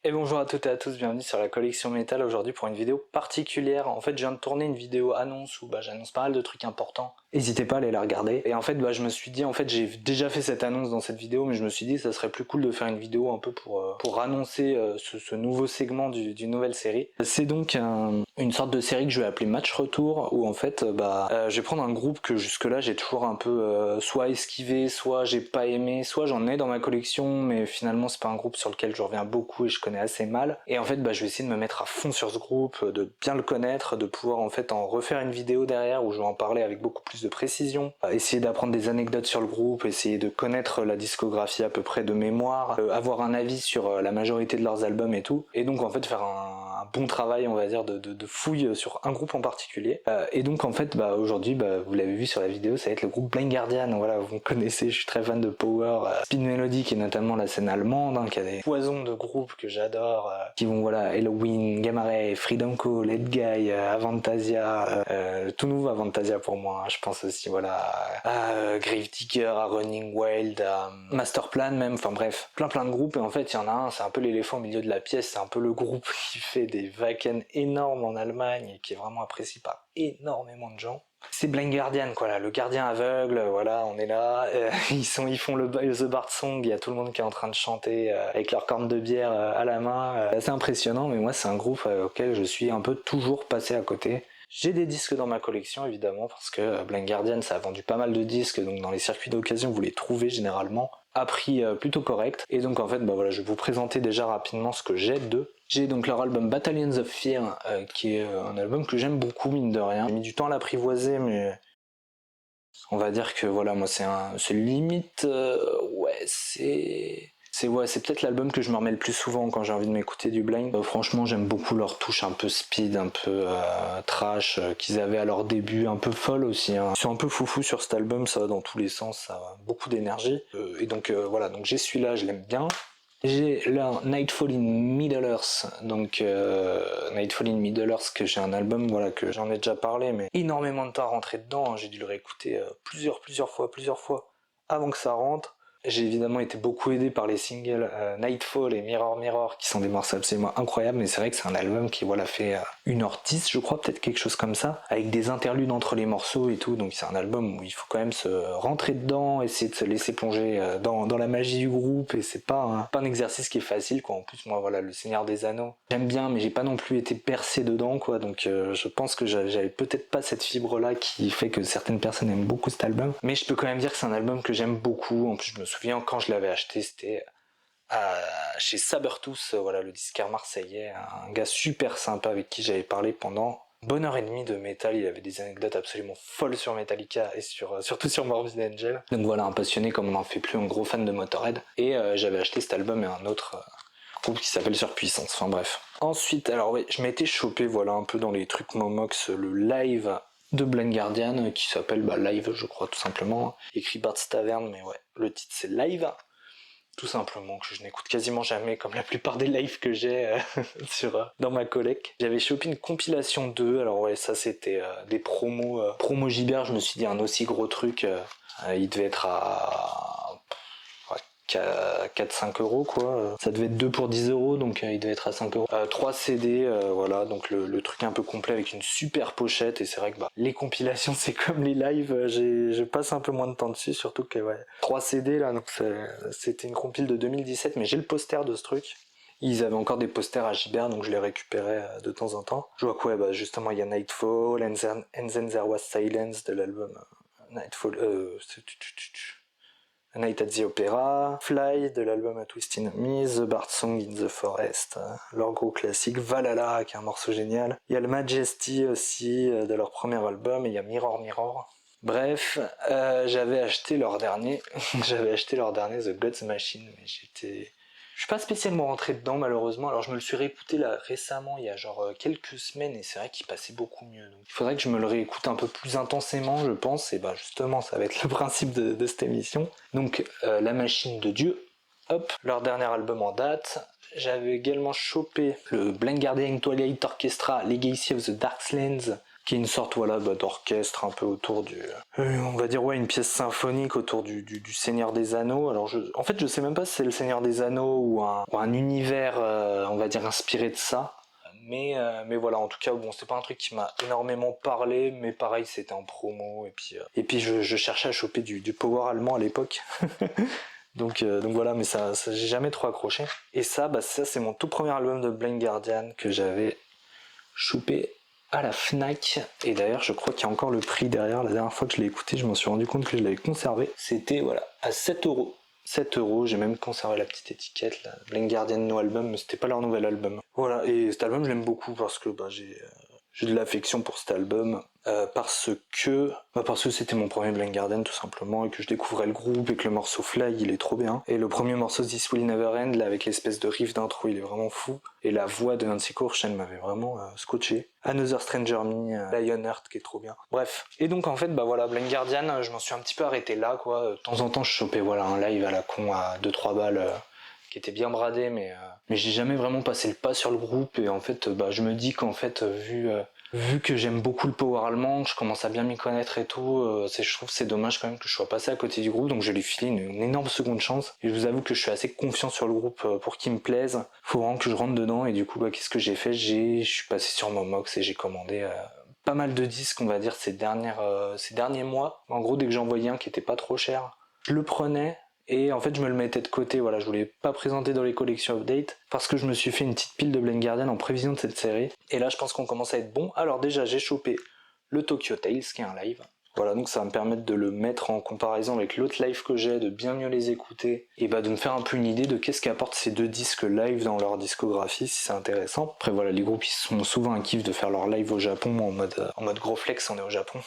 Et bonjour à toutes et à tous, bienvenue sur la collection métal aujourd'hui pour une vidéo particulière. En fait, je viens de tourner une vidéo annonce où j'annonce pas mal de trucs importants. N'hésitez pas à aller la regarder. Et en fait, je me suis dit, j'ai déjà fait cette annonce dans cette vidéo, mais je me suis dit que ça serait plus cool de faire une vidéo un peu pour annoncer ce nouveau segment d'une nouvelle série. C'est donc une sorte de série que je vais appeler Match Retour, où en fait, je vais prendre un groupe que jusque-là j'ai toujours un peu soit esquivé, soit j'ai pas aimé, soit j'en ai dans ma collection, mais finalement c'est pas un groupe sur lequel je reviens beaucoup et je connais assez mal. Et en fait, je vais essayer de me mettre à fond sur ce groupe, de bien le connaître, de pouvoir en fait en refaire une vidéo derrière où je vais en parler avec beaucoup plus de précision, essayer d'apprendre des anecdotes sur le groupe, essayer de connaître la discographie à peu près de mémoire, avoir un avis sur la majorité de leurs albums et tout. Et donc en fait faire un bon travail, on va dire, de fouille sur un groupe en particulier. Et donc en fait, aujourd'hui, vous l'avez vu sur la vidéo, ça va être le groupe Blind Guardian. Voilà, vous me connaissez, je suis très fan de power, speed melodic et notamment la scène allemande, qui a des poisons de groupes que j'adore, qui vont Halloween, Gamma Ray, Freedom Call, Ed Guy, Avantasia, tout nouveau Avantasia pour moi, je pense aussi à Gravedigger, à Running Wild, à Masterplan même, enfin bref, plein de groupes. Et en fait il y en a un, c'est un peu l'éléphant au milieu de la pièce, c'est un peu le groupe qui fait des Wacken énormes en Allemagne et qui est vraiment apprécié par énormément de gens. C'est Blind Guardian, quoi, là, le gardien aveugle, voilà, on est là, ils font le The Bard Song, il y a tout le monde qui est en train de chanter avec leur corne de bière à la main, c'est assez impressionnant, mais moi c'est un groupe auquel je suis un peu toujours passé à côté. J'ai des disques dans ma collection évidemment, parce que Blind Guardian ça a vendu pas mal de disques, donc dans les circuits d'occasion vous les trouvez généralement à prix plutôt correct. Et donc en fait je vais vous présenter déjà rapidement ce que j'ai d'eux. J'ai donc leur album Battalions of Fear, qui est un album que j'aime beaucoup, mine de rien. J'ai mis du temps à l'apprivoiser, mais on va dire que voilà, moi c'est limite, c'est peut-être l'album que je me remets le plus souvent quand j'ai envie de m'écouter du Blind. Franchement, j'aime beaucoup leur touche un peu speed, un peu trash qu'ils avaient à leur début, un peu folle aussi. Ils sont un peu foufou sur cet album, ça va dans tous les sens, ça a beaucoup d'énergie. Et donc voilà, donc j'ai celui-là, je l'aime bien. J'ai leur Nightfall in Middle Earth, donc Nightfall in Middle Earth, que j'ai un album, que j'en ai déjà parlé, mais énormément de temps à rentrer dedans, j'ai dû le réécouter plusieurs fois avant que ça rentre. J'ai évidemment été beaucoup aidé par les singles Nightfall et Mirror Mirror, qui sont des morceaux absolument incroyables, mais c'est vrai que c'est un album qui fait 1h10 je crois, peut-être quelque chose comme ça, avec des interludes entre les morceaux et tout, donc c'est un album où il faut quand même se rentrer dedans, essayer de se laisser plonger dans la magie du groupe, et c'est pas un exercice qui est facile, quoi. En plus moi le Seigneur des Anneaux, j'aime bien, mais j'ai pas non plus été percé dedans, quoi, donc je pense que j'avais peut-être pas cette fibre là qui fait que certaines personnes aiment beaucoup cet album, mais je peux quand même dire que c'est un album que j'aime beaucoup. En plus je me souviens quand je l'avais acheté, c'était chez Sabertooth, le disquaire marseillais, un gars super sympa avec qui j'avais parlé pendant une bonne heure et demie de métal. Il avait des anecdotes absolument folles sur Metallica et surtout sur Morbid Angel. Donc voilà, un passionné comme on n'en fait plus, un gros fan de Motorhead. Et j'avais acheté cet album et un autre groupe qui s'appelle Surpuissance, enfin bref. Ensuite, alors oui, je m'étais chopé un peu dans les trucs Momox, le live de Blind Guardian qui s'appelle Live, je crois, tout simplement, écrit Bart's Tavern, mais ouais, le titre c'est Live, tout simplement, que je n'écoute quasiment jamais, comme la plupart des lives que j'ai dans ma collect. J'avais chopé une compilation 2, alors ouais, ça c'était des promo Gibert, je me suis dit un aussi gros truc, il devait être à 4-5 euros, quoi. Ça devait être 2 pour 10 euros, donc il devait être à 5 euros. 3 CD, voilà, donc le truc un peu complet avec une super pochette. Et c'est vrai que les compilations c'est comme les lives, je passe un peu moins de temps dessus, surtout que 3 CD là, donc c'était une compile de 2017, mais j'ai le poster de ce truc. Ils avaient encore des posters à Gibert, donc je les récupérais de temps en temps. Je vois quoi, justement il y a Nightfall, and then There Was Silence de l'album Nightfall, A Night at the Opera, Fly de l'album A Twist in Me, The Bard Song in the Forest, leur gros classique, Valhalla qui est un morceau génial. Il y a le Majesty aussi de leur premier album, et il y a Mirror Mirror. Bref, j'avais acheté leur dernier The Gods Machine, mais je suis pas spécialement rentré dedans malheureusement. Alors je me le suis réécouté là récemment, il y a quelques semaines, et c'est vrai qu'il passait beaucoup mieux. Donc il faudrait que je me le réécoute un peu plus intensément, je pense, et justement ça va être le principe de cette émission. Donc La Machine de Dieu, hop, leur dernier album en date. J'avais également chopé le Blind Guardian Twilight Orchestra Legacy of the Darklands, qui est une sorte d'orchestre un peu autour on va dire une pièce symphonique autour du Seigneur des Anneaux. Alors en fait je sais même pas si c'est le Seigneur des Anneaux ou un univers on va dire inspiré de ça. Mais voilà, en tout cas, bon, c'est pas un truc qui m'a énormément parlé, mais pareil, c'était en promo, et puis je cherchais à choper du power allemand à l'époque. Donc voilà, mais ça j'ai jamais trop accroché. Et ça c'est mon tout premier album de Blind Guardian que j'avais chopé à la Fnac. Et d'ailleurs, je crois qu'il y a encore le prix derrière. La dernière fois que je l'ai écouté, je m'en suis rendu compte que je l'avais conservé. C'était, voilà, à 7€. 7€, j'ai même conservé la petite étiquette, là. Blind Guardian No Album, mais c'était pas leur nouvel album. Voilà, et cet album, je l'aime beaucoup parce que j'ai de l'affection pour cet album, parce que c'était mon premier Blind Guardian tout simplement, et que je découvrais le groupe, et que le morceau Fly il est trop bien, et le premier morceau This Will Never End, là avec l'espèce de riff d'intro, il est vraiment fou, et la voix de Nancy Korshen m'avait vraiment scotché. Another Stranger Me, Lionheart qui est trop bien. Bref, et donc en fait voilà, Blind Guardian, je m'en suis un petit peu arrêté là quoi. De temps en temps je chopais voilà un live à la con à 2-3 balles. Qui était bien bradé, mais j'ai jamais vraiment passé le pas sur le groupe, et en fait je me dis qu'en fait vu que j'aime beaucoup le power allemand, que je commence à bien m'y connaître et tout, je trouve que c'est dommage quand même que je sois passé à côté du groupe, donc je lui ai filé une énorme seconde chance, et je vous avoue que je suis assez confiant sur le groupe pour qu'il me plaise. Faut vraiment que je rentre dedans, et du coup qu'est-ce que j'ai fait, je suis passé sur Momox et j'ai commandé pas mal de disques on va dire ces derniers mois. En gros dès que j'en voyais un qui était pas trop cher, je le prenais. Et en fait je me le mettais de côté, voilà, je voulais pas présenter dans les collections update parce que je me suis fait une petite pile de Blind Guardian en prévision de cette série. Et là je pense qu'on commence à être bon. Alors déjà j'ai chopé le Tokyo Tales qui est un live. Voilà, donc ça va me permettre de le mettre en comparaison avec l'autre live que j'ai, de bien mieux les écouter, et de me faire un peu une idée de qu'est-ce qu'apportent ces deux disques live dans leur discographie, si c'est intéressant. Après voilà, les groupes ils sont souvent un kiff de faire leur live au Japon, en mode gros flex, on est au Japon.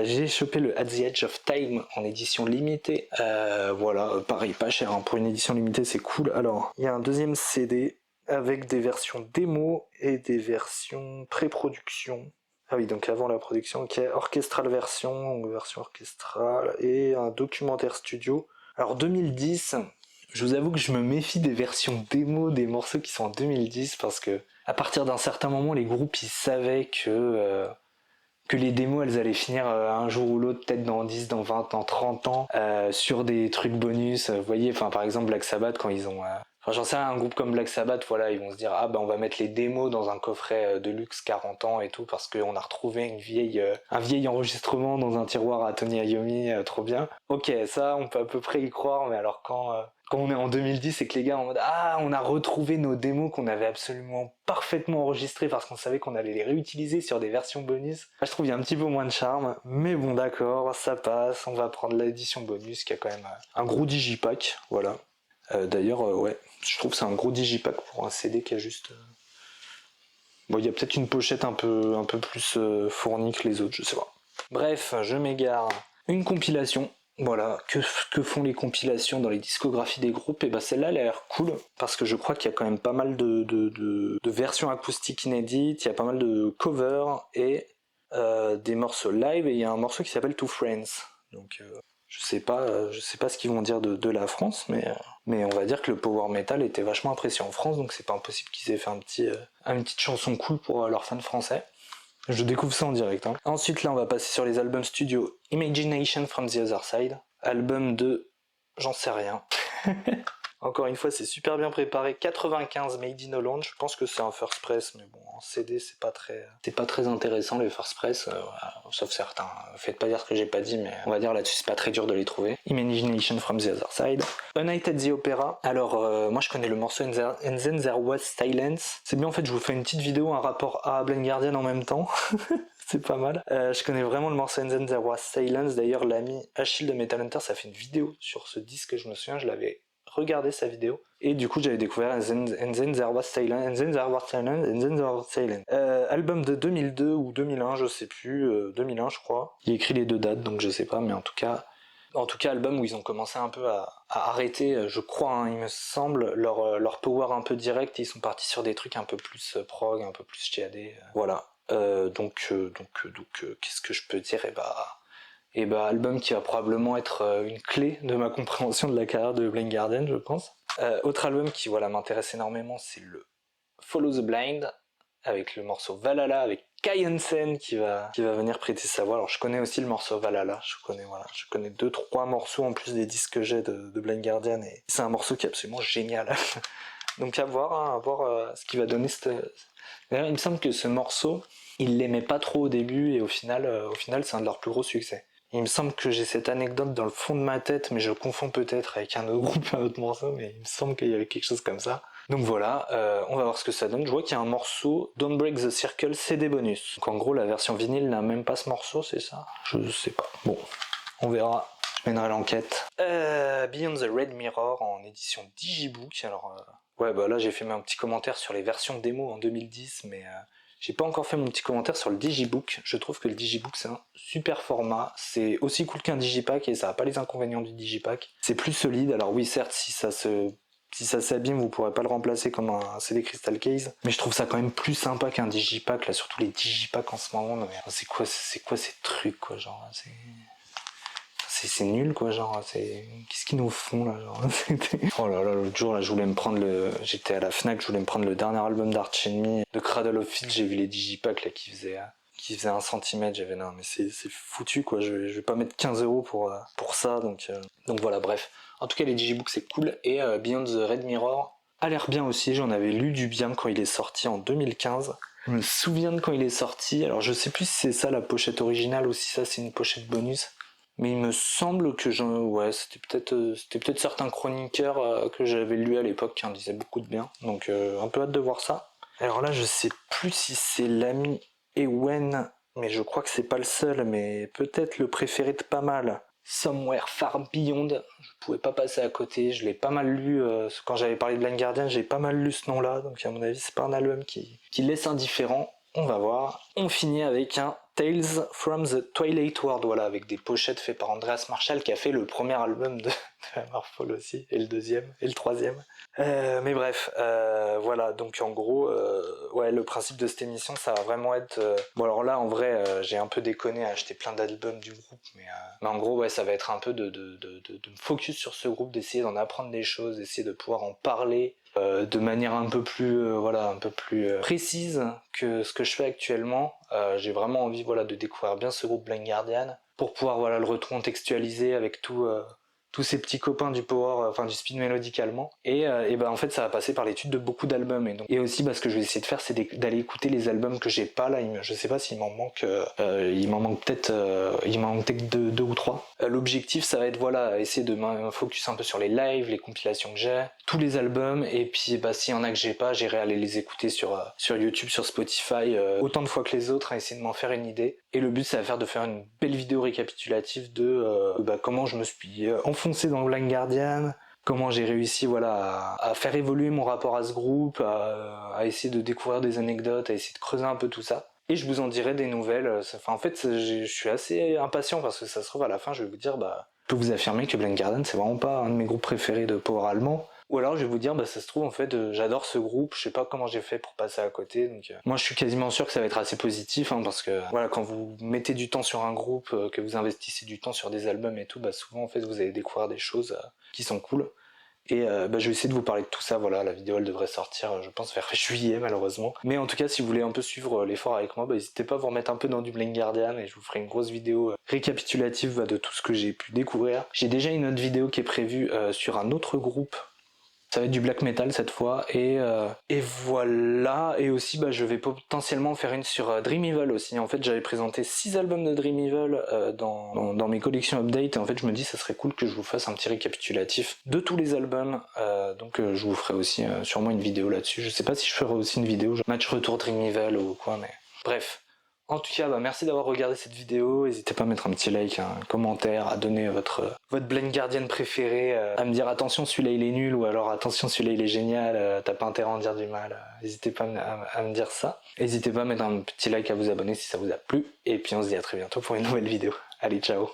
J'ai chopé le At the Edge of Time en édition limitée. Voilà, pareil, pas cher, hein. Pour une édition limitée c'est cool. Alors, il y a un deuxième CD avec des versions démo et des versions pré-production. Ah oui, donc avant la production, ok, orchestral version orchestrale, et un documentaire studio. Alors 2010, je vous avoue que je me méfie des versions démo des morceaux qui sont en 2010, parce que à partir d'un certain moment, les groupes ils savaient que les démos elles allaient finir un jour ou l'autre, peut-être dans 10, dans 20, dans 30 ans, sur des trucs bonus. Vous voyez, enfin par exemple Black Sabbath quand ils ont... Enfin, j'en sais rien, un groupe comme Black Sabbath, voilà, ils vont se dire on va mettre les démos dans un coffret de luxe 40 ans et tout, parce qu'on a retrouvé un vieil enregistrement dans un tiroir à Tony Iommi, trop bien. Ok, ça on peut à peu près y croire, mais alors quand on est en 2010 et que les gars en mode on a retrouvé nos démos qu'on avait absolument parfaitement enregistrées parce qu'on savait qu'on allait les réutiliser sur des versions bonus, je trouve il y a un petit peu moins de charme, mais bon d'accord, ça passe, on va prendre l'édition bonus qui a quand même un gros digipack, voilà. D'ailleurs, ouais, je trouve que c'est un gros digipack pour un CD qui a juste... Bon, il y a peut-être une pochette un peu plus fournie que les autres, je sais pas. Bref, je m'égare. Une compilation, voilà, que font les compilations dans les discographies des groupes, et celle-là elle a l'air cool, parce que je crois qu'il y a quand même pas mal de versions acoustiques inédites, il y a pas mal de covers, et des morceaux live, et il y a un morceau qui s'appelle Two Friends, donc... je sais pas ce qu'ils vont dire de la France, mais on va dire que le power metal était vachement apprécié en France, donc c'est pas impossible qu'ils aient fait une petite chanson cool pour leurs fans français. Je découvre ça en direct. Hein. Ensuite là on va passer sur les albums studio. Imagination from the Other Side, album de... j'en sais rien. Encore une fois, c'est super bien préparé. 95 Made in Holland. Je pense que c'est un first press, mais bon, en CD, c'est pas très intéressant les first press, voilà, sauf certains. Faites pas dire ce que j'ai pas dit, mais on va dire là-dessus, c'est pas très dur de les trouver. Imagination from the Other Side. A Night at the Opera. Alors, moi, je connais le morceau And Then There Was Silence. C'est bien, en fait, je vous fais une petite vidéo, un rapport à Blind Guardian en même temps. C'est pas mal. Je connais vraiment le morceau And Then There Was Silence. D'ailleurs, l'ami Achille de Metal Hunter, ça fait une vidéo sur ce disque, je me souviens, je l'avais regardé sa vidéo, et du coup j'avais découvert And Then There Was Silence, And Then There Was Silence, And Then There Was Silence. Album de 2002 ou 2001, je sais plus, 2001 je crois. Il écrit les deux dates, donc je sais pas, mais en tout cas album où ils ont commencé un peu à arrêter, je crois, hein, il me semble, leur power un peu direct, ils sont partis sur des trucs un peu plus prog, un peu plus chiadés, voilà. Donc qu'est-ce que je peux dire, album qui va probablement être une clé de ma compréhension de la carrière de Blind Guardian, je pense. Autre album qui m'intéresse énormément, c'est le Follow the Blind, avec le morceau Valhalla, avec Kai Hansen qui va venir prêter sa voix. Alors je connais aussi le morceau Valhalla, je connais 2-3 morceaux en plus des disques que j'ai de Blind Guardian, et c'est un morceau qui est absolument génial. Donc à voir, hein, à voir ce qui va donner cette... D'ailleurs, il me semble que ce morceau, ils l'aimaient pas trop au début et au final c'est un de leurs plus gros succès. Il me semble que j'ai cette anecdote dans le fond de ma tête, mais je confonds peut-être avec un autre groupe, un autre morceau, mais il me semble qu'il y avait quelque chose comme ça. Donc voilà, on va voir ce que ça donne. Je vois qu'il y a un morceau, Don't Break the Circle, CD bonus. Donc en gros, la version vinyle n'a même pas ce morceau, c'est ça? Je sais pas. Bon, on verra. Je mènerai l'enquête. Beyond the Red Mirror en édition Digibook. Alors, ouais, bah là j'ai fait un petit commentaire sur les versions démo en 2010, mais j'ai pas encore fait mon petit commentaire sur le Digibook. Je trouve que le Digibook c'est un super format. C'est aussi cool qu'un Digipack et ça a pas les inconvénients du Digipack. C'est plus solide. Alors oui, certes, si ça s'abîme, vous pourrez pas le remplacer comme un CD Crystal Case, mais je trouve ça quand même plus sympa qu'un Digipack. Là, surtout les Digipacks en ce moment. Non, mais c'est quoi ces trucs, quoi, genre c'est nul, quoi, genre qu'est-ce qu'ils nous font là, genre oh là là, l'autre jour là je voulais me prendre j'étais à la Fnac, je voulais me prendre le dernier album d'Arch Enemy de Cradle of Filth. J'ai vu les Digipacks là qui faisaient 1 centimètre. J'avais non mais c'est foutu, quoi, je vais pas mettre 15 € pour ça, donc voilà, bref. En tout cas les Digibooks c'est cool, et Beyond the Red Mirror a l'air bien aussi. J'en avais lu du bien quand il est sorti en 2015. Je me souviens de quand il est sorti. Alors je sais plus si c'est ça la pochette originale ou si ça c'est une pochette bonus. Mais il me semble que c'était peut-être certains chroniqueurs que j'avais lu à l'époque qui en disaient beaucoup de bien. Donc un peu hâte de voir ça. Alors là, je sais plus si c'est l'ami Ewen, mais je crois que c'est pas le seul, mais peut-être le préféré de pas mal. Somewhere Far Beyond, je pouvais pas passer à côté, je l'ai pas mal lu, quand j'avais parlé de Blind Guardian, j'ai pas mal lu ce nom-là, donc à mon avis c'est pas un album qui laisse indifférent. On va voir. On finit avec un Tales from the Twilight World, voilà, avec des pochettes faites par Andreas Marshall qui a fait le premier album de Hammerfall aussi, et le deuxième, et le troisième. Mais bref, voilà, donc en gros, ouais, le principe de cette émission, ça va vraiment être... Bon alors là, en vrai, j'ai un peu déconné à acheter plein d'albums du groupe, mais en gros, ouais, ça va être un peu de me focus sur ce groupe, d'essayer d'en apprendre des choses, d'essayer de pouvoir en parler de manière un peu plus précise que ce que je fais actuellement. J'ai vraiment envie, voilà, de découvrir bien ce groupe Blind Guardian pour pouvoir, voilà, le recontextualiser avec tous ces petits copains du power, du speed mélodique allemand, et ben en fait ça va passer par l'étude de beaucoup d'albums, et aussi ce que je vais essayer de faire, c'est d'aller écouter les albums que j'ai pas là. Je sais pas s'il m'en manque, il m'en manque peut-être deux ou trois. L'objectif ça va être, voilà, essayer de me focus un peu sur les lives, les compilations que j'ai, tous les albums, et puis s'il y en a que j'ai pas, j'irai aller les écouter sur YouTube, sur Spotify, autant de fois que les autres, à essayer de m'en faire une idée. Et le but ça va de faire une belle vidéo récapitulative de comment je me suis enfoncé dans Blind Guardian, comment j'ai réussi, voilà, à faire évoluer mon rapport à ce groupe, à essayer de découvrir des anecdotes, à essayer de creuser un peu tout ça. Et je vous en dirai des nouvelles. En fait, je suis assez impatient parce que ça se trouve à la fin, je vais vous dire, je peux vous affirmer que Blind Guardian, c'est vraiment pas un de mes groupes préférés de power allemand. Ou alors je vais vous dire, ça se trouve, en fait, j'adore ce groupe, je sais pas comment j'ai fait pour passer à côté, donc moi je suis quasiment sûr que ça va être assez positif, hein, parce que voilà, quand vous mettez du temps sur un groupe, que vous investissez du temps sur des albums et tout, souvent en fait vous allez découvrir des choses qui sont cool. Et je vais essayer de vous parler de tout ça. Voilà, la vidéo elle devrait sortir, je pense, vers juillet malheureusement. Mais en tout cas, si vous voulez un peu suivre l'effort avec moi, n'hésitez pas à vous remettre un peu dans du Blind Guardian, et je vous ferai une grosse vidéo récapitulative de tout ce que j'ai pu découvrir. J'ai déjà une autre vidéo qui est prévue sur un autre groupe. Ça va être du black metal cette fois, et voilà. Et aussi je vais potentiellement faire une sur Dream Evil aussi. En fait j'avais présenté 6 albums de Dream Evil dans mes collections update, et en fait je me dis ça serait cool que je vous fasse un petit récapitulatif de tous les albums, donc je vous ferai aussi sûrement une vidéo là-dessus. Je sais pas si je ferai aussi une vidéo genre match retour Dream Evil ou quoi, mais bref. En tout cas, merci d'avoir regardé cette vidéo. N'hésitez pas à mettre un petit like, un commentaire, à donner votre Blind Guardian préféré, à me dire attention celui-là il est nul, ou alors attention celui-là il est génial, t'as pas intérêt à en dire du mal. N'hésitez pas à me dire ça. N'hésitez pas à mettre un petit like, à vous abonner si ça vous a plu. Et puis on se dit à très bientôt pour une nouvelle vidéo. Allez, ciao!